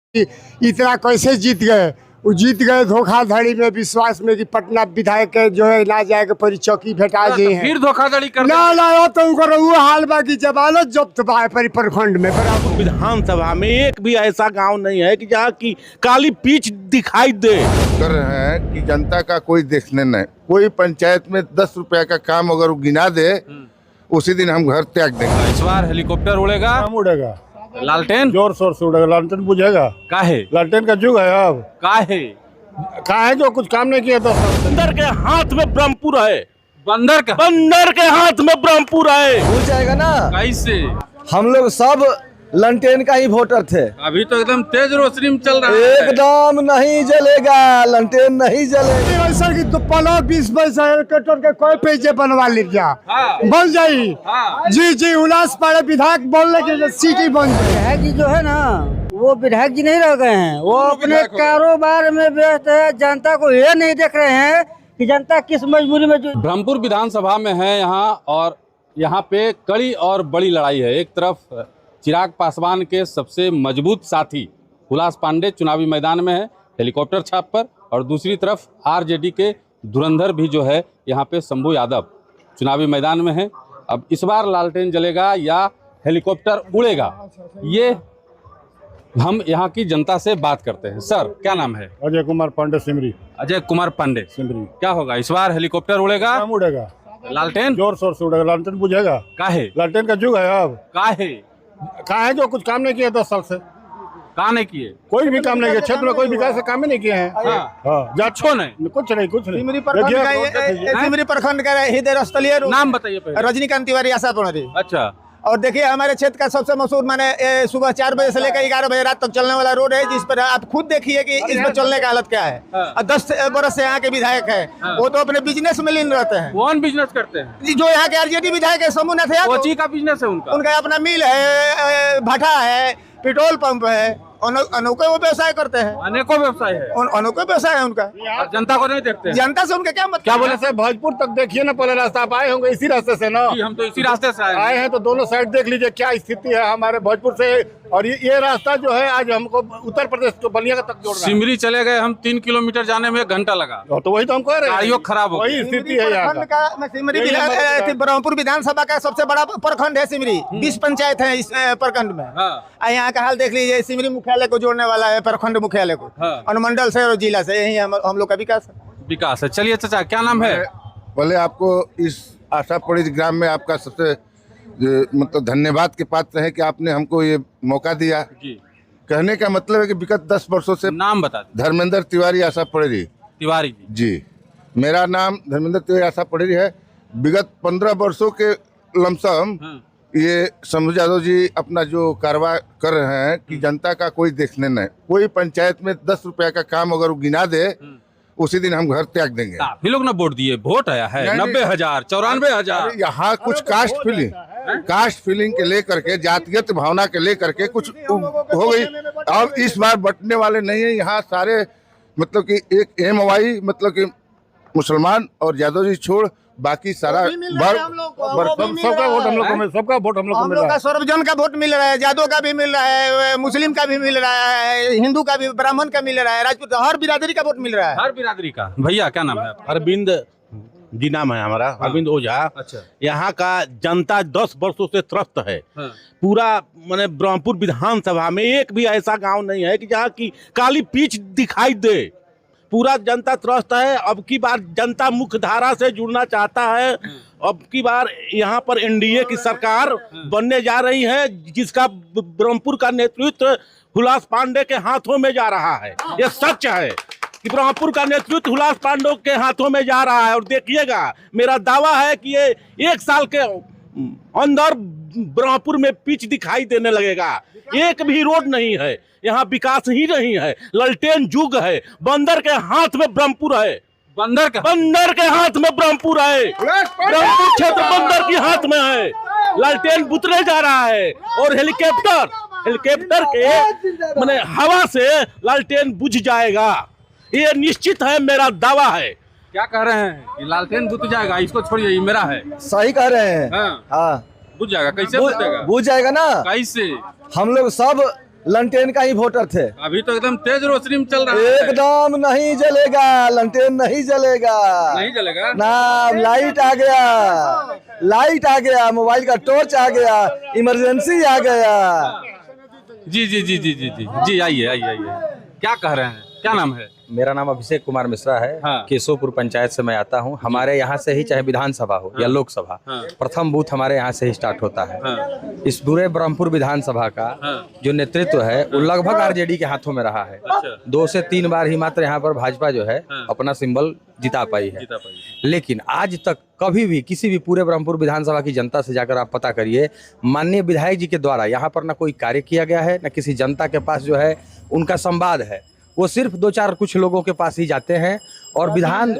इतना कैसे जीत गए। वो जीत गए धोखाधड़ी में, विश्वास में कि पटना विधायक के जो है ना जाएगा परी चौकी भेटा जी है। फिर धोखाधड़ी कर ना लाओ तो उनको वो हाल बा की जमानत जब्त बा परी प्रखंड में। विधानसभा में एक भी ऐसा गांव नहीं है कि जहाँ की काली पीच दिखाई दे। कर रहे हैं कि जनता का कोई देखने नहीं। कोई पंचायत में 10 रुपया का काम अगर वो गिना दे उसी दिन हम घर त्याग देंगे। इस बार हेलीकॉप्टर उड़ेगा, उड़ेगा, लालटेन जोर शोर से उड़ेगा, लालटेन बुझेगा। काहे लालटेन का युग है अब। काहे काहे जो कुछ काम नहीं किया था। बंदर के हाथ में ब्रह्मपुर है। बंदर का बंदर के हाथ में ब्रह्मपुर है। हो जाएगा ना। कैसे? हम लोग सब लंटेन का ही वोटर थे। अभी तो एकदम तेज रोशनी में चल रहा है। एकदम नहीं जलेगा, लंटेन नहीं जलेगा। ऐसा कि तो 15-20 पैसा हेलीकॉप्टर के कोई पैसे बनवा लीजिए। हाँ। बन जाई। हाँ। जी जी उल्लास पाड़े विधायक बोलने के सिटी बन जाए। विधायक जी जो है ना वो विधायक जी नहीं रह गए हैं, वो अपने कारोबार में व्यस्त है। जनता को ये नहीं देख रहे हैं कि जनता किस मजबूरी में जो ब्रह्मपुर विधानसभा में है यहाँ, और यहाँ पे कड़ी और बड़ी लड़ाई है। एक तरफ चिराग पासवान के सबसे मजबूत साथी हुलास पांडे चुनावी मैदान में है हेलीकॉप्टर छाप पर, और दूसरी तरफ आरजेडी के धुरंधर भी जो है यहाँ पे शंभू यादव चुनावी मैदान में है। अब इस बार लालटेन जलेगा या हेलीकॉप्टर उड़ेगा, ये हम यहाँ की जनता से बात करते हैं। सर क्या नाम है? अजय कुमार पांडे सिमरी। अजय कुमार पांडे सिमरी। क्या होगा इस बार? हेलीकॉप्टर उड़ेगा, उड़ेगा, लालटेन जोर शोर से उड़ेगा, लालटेन बुझेगा। काहे लालटेन का युग है अब। काहे जो कुछ काम नहीं किया 10 साल से। कहा नहीं किए? कोई भी काम नहीं किया क्षेत्र में, कोई विकास का काम ही नहीं किए हैं। अच्छो नहीं, कुछ नहीं कुछ नहीं। सिमरी प्रखंड का हृदय स्थलीय नाम बताइए पहले। रजनीकांत तिवारी आशा पौड़ी। अच्छा। और देखिए हमारे क्षेत्र का सबसे मशहूर माने सुबह 4 बजे से लेकर 11 बजे रात तक चलने वाला रोड है, जिस पर आप खुद देखिए कि इस पर चलने का हालत क्या है। और 10 बरस से यहाँ के विधायक है, वो तो अपने बिजनेस में लीन रहते हैं। कौन बिजनेस करते हैं? जो यहाँ के आरजेडी विधायक है शंभूनाथ यादव, कोची का बिजनेस है उनका? उनका अपना मिल है, भट्ठा है, पेट्रोल पंप है, अनोखे वो व्यवसाय करते हैं। अनेकों व्यवसाय है, अनोखे व्यवसाय है उनका। और जनता को नहीं देखते हैं। जनता से उनका क्या मतलब? क्या बोले सर, भोजपुर तक देखिए ना, पहले रास्ता आप आए होंगे इसी रास्ते से ना। हम तो इसी रास्ते से आए हैं, तो दोनों साइड देख लीजिए क्या स्थिति है हमारे भोजपुर से। और ये रास्ता जो है आज हमको उत्तर प्रदेश को बलिया तक जोड़ रहा है। सिमरी चले गए हम, 3 किलोमीटर जाने में 1 घंटा लगा। तो वही तो हम कह रहे हैं, गाड़ियों खराब हो वही स्थिति है यहाँ का। सिमरी ब्रह्मपुर विधानसभा का सबसे बड़ा प्रखंड है सिमरी। 20 पंचायत है इस प्रखंड में। यहाँ का हाल देख लीजिए, सिमरी मुख्यालय को जोड़ने वाला है, प्रखंड मुख्यालय को अनुमंडल से और जिला से, यही हम लोग का विकास है। चलिए चाचा, क्या नाम है? पहले आपको इस आशापुरी ग्राम में आपका सबसे मतलब धन्यवाद के पात्र है कि आपने हमको ये मौका दिया। जी। कहने का मतलब है कि विगत 10 वर्षों से नाम बता दीजिए। धर्मेंद्र तिवारी आशापुरी तिवारी जी, मेरा नाम धर्मेंद्र तिवारी आशापुरी है। विगत 15 वर्षों के लमसम ये शंभू यादव जी अपना जो कार्रवाई कर रहे हैं कि जनता का कोई देखने नहीं। कोई पंचायत में 10 रुपया का काम अगर वो गिना दे उसी दिन हम घर त्याग देंगे। आप ही लोग ना वोट दिए, वोट आया है 90,000 94,000। यहाँ कुछ कास्ट फीलिंग के लेकर के, जातिगत भावना के लेकर के कुछ हो गई। अब इस बार बंटने वाले नहीं है यहाँ सारे, मतलब कि एक MY मतलब कि मुसलमान और यादव जी छोड़ बाकी सारा सबका वोट हम लोग को मिल रहा है। सर्वजन का वोट मिल रहा है, यादव का भी मिल रहा है, मुस्लिम का भी मिल रहा है, हिंदू का भी, ब्राह्मण का मिल रहा है, राजपूत, हर बिरादरी का वोट मिल रहा है। हर बिरादरी का। भैया क्या नाम है? अरविंद जी नाम है हमारा। अरविंद ओझा। अच्छा। यहाँ का जनता 10 वर्षों से त्रस्त है। पूरा माने ब्रह्मपुर विधानसभा में एक भी ऐसा गांव नहीं है कि जहाँ की काली पीच दिखाई दे। पूरा जनता त्रस्त है। अब की बार जनता मुख्य धारा से जुड़ना चाहता है। अब की बार यहाँ पर NDA की सरकार बनने जा रही है, जिसका ब्रह्मपुर का नेतृत्व हुलास पांडे के हाथों में जा रहा है। ये सच है कि ब्रह्मपुर का नेतृत्व हुलास पांडे के हाथों में जा रहा है। और देखिएगा, मेरा दावा है कि ये 1 साल के अंदर ब्रह्मपुर में पिच दिखाई देने लगेगा। एक भी रोड नहीं है यहाँ, विकास ही नहीं है, ललटेन युग है। बंदर के हाथ में ब्रह्मपुर है। बंदर के हाथ में ब्रह्मपुर है। ब्रह्मपुर क्षेत्र बंदर के हाथ में है। लालटेन बुतरे जा रहा है, और हेलीकॉप्टर के माने हवा से लालटेन बुझ जाएगा। ये निश्चित है, मेरा दावा है। क्या कह रहे हैं कि लालटेन बुझ जाएगा? इसको छोड़िए, ये मेरा है। सही कह रहे हैं। हाँ, बुझ जाएगा। कैसे बुझ जाएगा? बुझ जाएगा ना। कैसे? हम लोग सब लंटेन का ही वोटर थे। अभी तो एकदम तेज रोशनी में चल रहा है। एकदम नहीं जलेगा, लंटेन नहीं जलेगा। नहीं जलेगा ना, लाइट आ गया, लाइट आ गया, मोबाइल का टॉर्च आ गया, इमरजेंसी आ गया। जी जी जी जी जी जी जी, आइए आइए आइए, क्या कह रहे हैं, क्या नाम है? मेरा नाम अभिषेक कुमार मिश्रा है। हाँ। केशवपुर पंचायत से मैं आता हूँ। हमारे यहाँ से ही, चाहे विधानसभा हो या लोकसभा, प्रथम बूथ हमारे यहाँ से ही स्टार्ट होता है। इस पूरे ब्रह्मपुर विधानसभा का जो नेतृत्व है वो लगभग आरजेडी के हाथों में रहा है। 2 से 3 बार ही मात्र यहाँ पर भाजपा जो है अपना सिंबल जिता पाई है। लेकिन आज तक कभी भी किसी भी पूरे ब्रह्मपुर विधानसभा की जनता से जाकर आप पता करिए, माननीय विधायक जी के द्वारा यहाँ पर न कोई कार्य किया गया है, न किसी जनता के पास जो है उनका संवाद है। वो सिर्फ 2-4 कुछ लोगों के पास ही जाते हैं और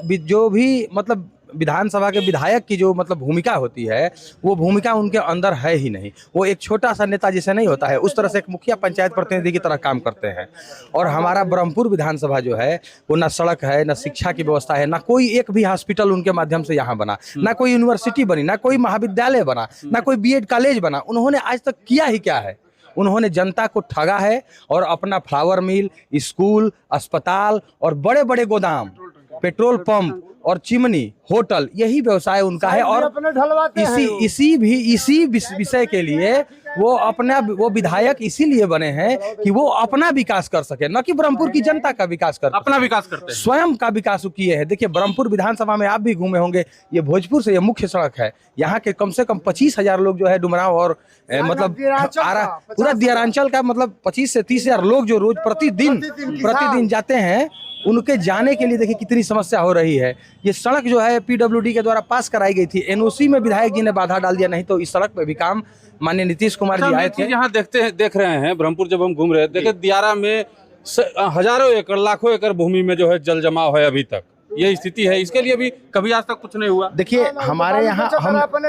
जो भी मतलब विधानसभा के विधायक की जो मतलब भूमिका होती है वो भूमिका उनके अंदर है ही नहीं। वो एक छोटा सा नेता जैसे नहीं होता है, उस तरह से एक मुखिया पंचायत प्रतिनिधि की तरह काम करते हैं। और हमारा ब्रह्मपुर विधानसभा जो है वो ना सड़क है, ना शिक्षा की व्यवस्था है, ना कोई एक भी हॉस्पिटल उनके माध्यम से यहाँ बना, ना कोई यूनिवर्सिटी बनी, ना कोई महाविद्यालय बना, ना कोई बीएड कॉलेज बना। उन्होंने आज तक किया ही क्या है? उन्होंने जनता को ठगा है और अपना फ्लावर मिल, स्कूल, अस्पताल और बड़े बड़े गोदाम, पेट्रोल पंप और चिमनी, होटल, यही व्यवसाय उनका है। और इसी विषय के लिए वो विधायक इसीलिए बने हैं कि वो अपना विकास कर सके, न कि ब्रह्मपुर की जनता का विकास कर, अपना विकास करते हैं, स्वयं का विकास किए हैं। देखिए ब्रह्मपुर विधानसभा में आप भी घूमे होंगे, ये भोजपुर से ये मुख्य सड़क है। यहाँ के कम से कम 25,000 लोग जो है डुमरांव और मतलब पूरा दियारांचल का मतलब 25 से 30,000 लोग जो रोज प्रतिदिन जाते हैं, उनके जाने के लिए देखिए कितनी समस्या हो रही है। ये सड़क जो है पीडब्ल्यूडी के द्वारा पास कराई गई थी, एनओसी में विधायक जी ने बाधा डाल दिया, नहीं तो इस सड़क पे भी काम माननीय नीतीश कुमार जी आए थे। यहाँ देख रहे हैं ब्रह्मपुर, जब हम घूम रहे हैं, देखिए दियारा में हजारों एकड़, लाखों एकड़ भूमि में जो है जल जमाव है। अभी तक ये स्थिति है, इसके लिए भी कभी आज तक कुछ नहीं हुआ। देखिए हमारे यहाँ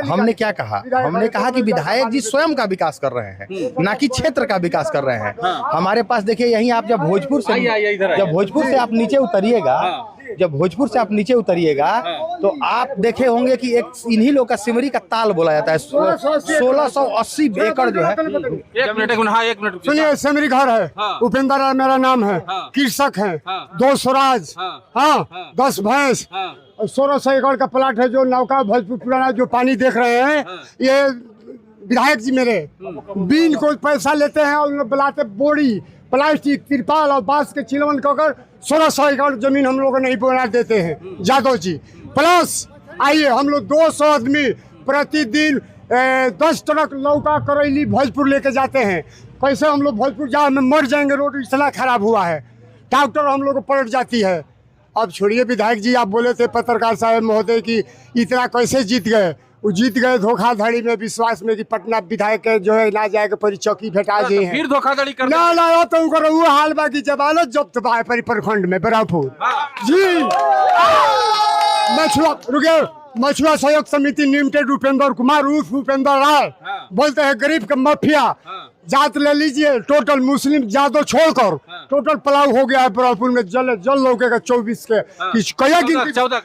हमने क्या कहा, हमने कहा कि विधायक जी स्वयं का विकास कर रहे हैं, ना कि क्षेत्र का विकास कर रहे हैं। हमारे पास देखिए यहीं आप जब भोजपुर से आप नीचे उतरिएगा, जब भोजपुर से आप नीचे उतरिएगा तो आप देखे होंगे कि एक इन्हीं लोग का सिमरी का ताल बोला जाता है। 1680 एकड़ जो है। एक मिनट सुनिए, सिमरी घर है, उपेंद्र मेरा नाम है, कृषक है, 2 स्वराज, 10 भैंस, 1600 एकड़ का प्लाट है। जो नौका भोजपुर पुराना जो पानी देख रहे हैं, ये विधायक जी मेरे बीन को पैसा लेते हैं और बुलाते बोरी, प्लास्टिक, तिरपाल और बांस के चिलवन कर 1600 एकड़ जमीन हम लोग को नहीं बना देते हैं यादव जी। प्लस आइए, हम लोग 200 आदमी प्रतिदिन 10 ट्रक लौका करैली भोजपुर लेके जाते हैं। कैसे हम लोग भोजपुर जा में मर जाएंगे, रोड इतना खराब हुआ है, डॉक्टर हम लोग को पलट जाती है। अब छोड़िए विधायक जी, आप बोले थे पत्रकार साहब महोदय की इतना कैसे जीत गए। वो जीत गए धोखाधड़ी में, विश्वास में कि पटना विधायक जो है ना जाएगा परी चौकी भेटा गई है, फिर धोखाधड़ी कर ना तो उनका वो हाल बाकी जमानत जब्त बा प्रखंड में ब्रह्मपुर जी। मछुआ सहयोग समिति लिमिटेड उपेंद्र कुमार उर्फ उपेंद्र राय बोलते हैं गरीब का माफिया। जात ले लीजिए, टोटल मुस्लिम जातों छोड़कर टोटल पलाव हो गया है ब्रह्मपुर में। जल लगेगा 24 के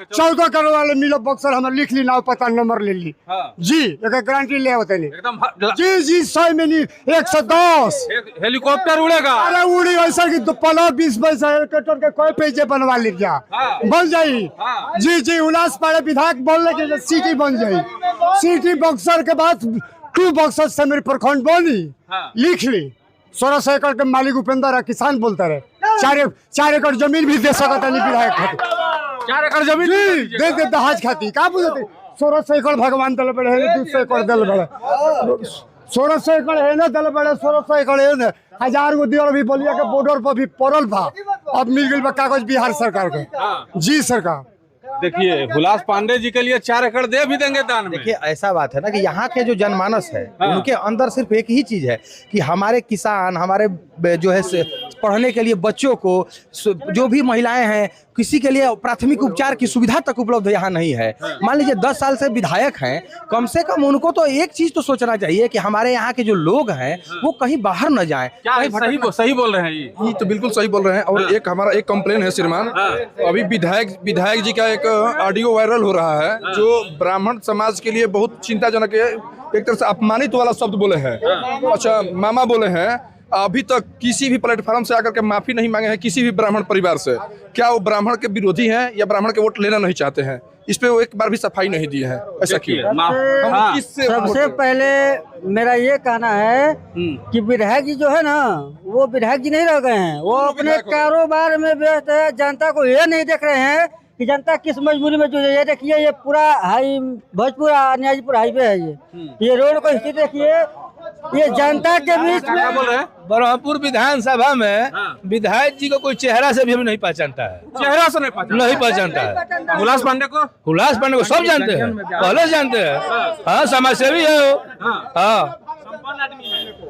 14 करोड़ वाले मिलो बक्सर हमारे लिख ली, नाव पता नंबर ले ली जी, एक गारंटी ले होते नहीं जी 100 में नहीं 110 हेलीकॉप्टर उड़ेगा। अरे उड़ी ऐसा कि 15-20 पैसा हेलीकॉप्टर के कोई पेजे बनवा लीजिए, बन जाई जी। उल्लास पाड़े विधायक बोलने के सिटी बन जाई, सिटी बक्सर के बाद 2 बक्सर से मेरे प्रखंड बनी, लिख ली। 1600 एकड़ के मालिक उपेंद्र है, किसान बोलता रहे 4 एकड़ जमीन भी दे सकता नहीं विधायक खाती, 4 एकड़ जमीन दे दहाज खाती का बुझते। 1600 एकड़ भगवान दल बड़े है, 200 एकड़ दल बड़े, 1600 एकड़ है ना दल बड़े, 1600 एकड़ है ना 1000 गो दिया भी बोलिए के बॉर्डर पर भी पड़ल था, अब मिल गई कागज बिहार सरकार के जी। सरकार देखिए हुलास पांडे जी के लिए 4 एकड़ दे भी देंगे दान में। देखिए ऐसा बात है ना कि यहाँ के जो जनमानस है उनके अंदर सिर्फ एक ही चीज है कि हमारे किसान, हमारे जो है पढ़ने के लिए बच्चों को, जो भी महिलाएं हैं, किसी के लिए प्राथमिक उपचार की सुविधा तक उपलब्ध यहाँ नहीं है। मान लीजिए 10 साल से विधायक हैं, कम से कम उनको तो एक चीज तो सोचना चाहिए कि हमारे यहाँ के जो लोग हैं वो कहीं बाहर न जाएं। सही बोल रहे हैं ये तो बिल्कुल सही बोल रहे हैं। और एक हमारा एक कंप्लेन है श्रीमान, अभी विधायक जी का एक ऑडियो वायरल हो रहा है जो ब्राह्मण समाज के लिए बहुत चिंताजनक है। एक तरह से अपमानित वाला शब्द बोले हैं। अच्छा, मामा बोले हैं अभी तक किसी भी प्लेटफॉर्म से आकर के माफी नहीं मांगे हैं किसी भी ब्राह्मण परिवार से। क्या वो ब्राह्मण के विरोधी हैं या ब्राह्मण के वोट लेना नहीं चाहते हैं? इस पे वो एक बार भी सफाई नहीं दी है। ऐसा क्यों? हाँ, सबसे पहले मेरा ये कहना है कि विधायक जी जो है ना, वो विधायक जी नहीं रह गए हैं, वो अपने कारोबार में व्यस्त है। जनता को ये नहीं देख रहे हैं कि जनता किस मजबूरी में जो है। ये देखिए, ये पूरा भोजपुर न्याजीपुर हाईवे है, ये रोड को स्थिति देखिए, ये जनता के बीच में। बोल रहे हैं ब्रह्मपुर विधानसभा में विधायक जी को कोई चेहरा से भी हमें नहीं पहचानता है, चेहरा से नहीं पहचानता है। हुलास पांडे को सब जानते हैं, पहले जानते हैं। हाँ, समाज सेवी है वो। हाँ,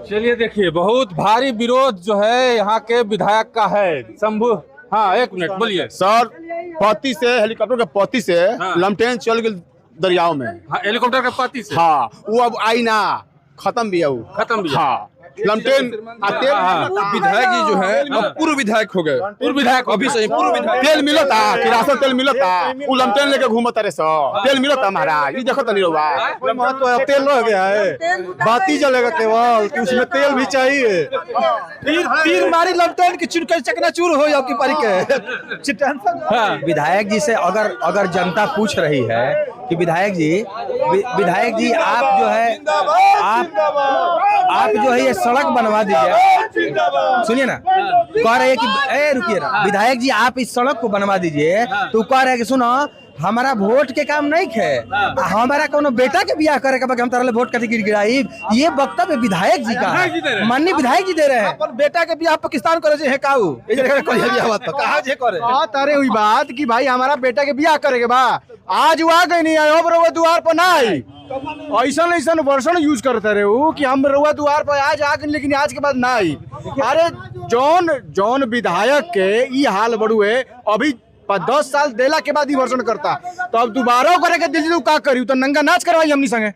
चलिए देखिए, बहुत भारी विरोध जो है यहाँ के विधायक का है। शंभू, हाँ एक मिनट बोलिए सर। पति से हेलीकॉप्टर के पति से लमटेन चल गए दरियाव में। हाँ, हेलीकॉप्टर के पति से। हाँ, वो अब आई ना, खत्म भी है वो, खत्म भी है। हाँ, लमटेन आते। विधायक जी जो है अब पूर्व विधायक हो गए। पूर्व विधायक अभी सही पूर्व विधायक। तेल मिलता, किरासन तेल मिलता, वो लमटेन लेके घूमता रे सर। तेल मिलता महाराज, ये देखो तो नहीं रहुआ। तो तेल रह गया है, बाती जलेगा केवल, कि उसमें तेल भी चाहिए। तीर मारी लमटेन की चुनकर चकनाचूर हो आपकी पारी के। विधायक जी से अगर जनता पूछ रही है कि विधायक जी आप जो है आप जो है ये सड़क बनवा दीजिए। सुनिए ना, कह रहे हैं कि रुकिए ना, विधायक जी आप इस सड़क को बनवा दीजिए, तो कह रहे हैं कि सुनो हमारा वोट के काम नहीं है, हमारा कोनो बेटा के बियाह करे के हम तारा वोट कथी गिराई। ये वक्तव्य विधायक जी का है, माननीय विधायक जी दे रहे हैं। बेटा के बियाह पाकिस्तान करे है काऊ, कहा जे करे तारे हुई बात कि भाई हमारा बेटा के बियाह करे के बा। आज वो आ गई नहीं आयो, रउआ द्वार पर ना आई। ऐसा वर्षण यूज करते रहे हो कि हम रउआ द्वार पर आज आ गई, लेकिन आज के बाद ना आई। अरे जौन विधायक के ये हाल बड़ुए, अभी 10 साल देला के बाद ही वर्षण करता, तो अब दोबारा करे के दिल का करी तो नंगा नाच करवाई हमनी संगे।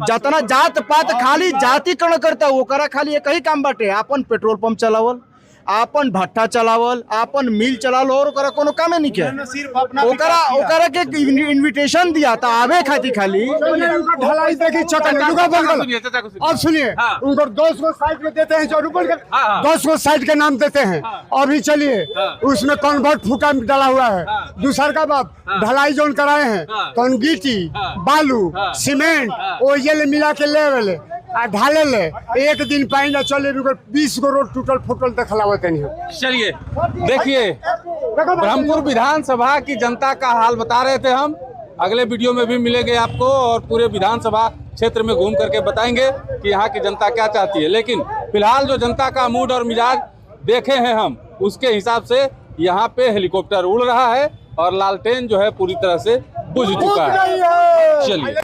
जतना जात पात खाली जातिकरण करता, वो करा खाली एक ही काम बाटे, आपन पेट्रोल पंप चलावल, आपन भट्टा चलावल, आपन मिल चलावल, और ओकरा कोनो कामे नहीं किया। ओकरा के इनविटेशन दिया था आवे खाती खाली ढलाई देखी चकन। अब सुनिए, उनको 200 को साइड में देते हैं, जो रुपये 200 को साइड के नाम देते हैं। अभी चलिए, उसमें कन्वर्ट फूका डाला हुआ है। दूसरा का बाप ढलाई जोन कराए हैं, कंगीटी बालू सीमेंट वो ये मिला के ले ढाले ले, एक दिन पानी ना चले, 20 गो रोड टूटल फूटल देखलावत नहीं। चलिए देखिए, ब्रह्मपुर विधानसभा की जनता का हाल बता रहे थे हम। अगले वीडियो में भी मिलेंगे आपको और पूरे विधानसभा क्षेत्र में घूम करके बताएंगे कि यहाँ की जनता क्या चाहती है। लेकिन फिलहाल जो जनता का मूड और मिजाज देखे हैं हम, उसके हिसाब से यहाँ पे हेलीकॉप्टर उड़ रहा है और लालटेन जो है पूरी तरह से बुझ चुका है। चलिए।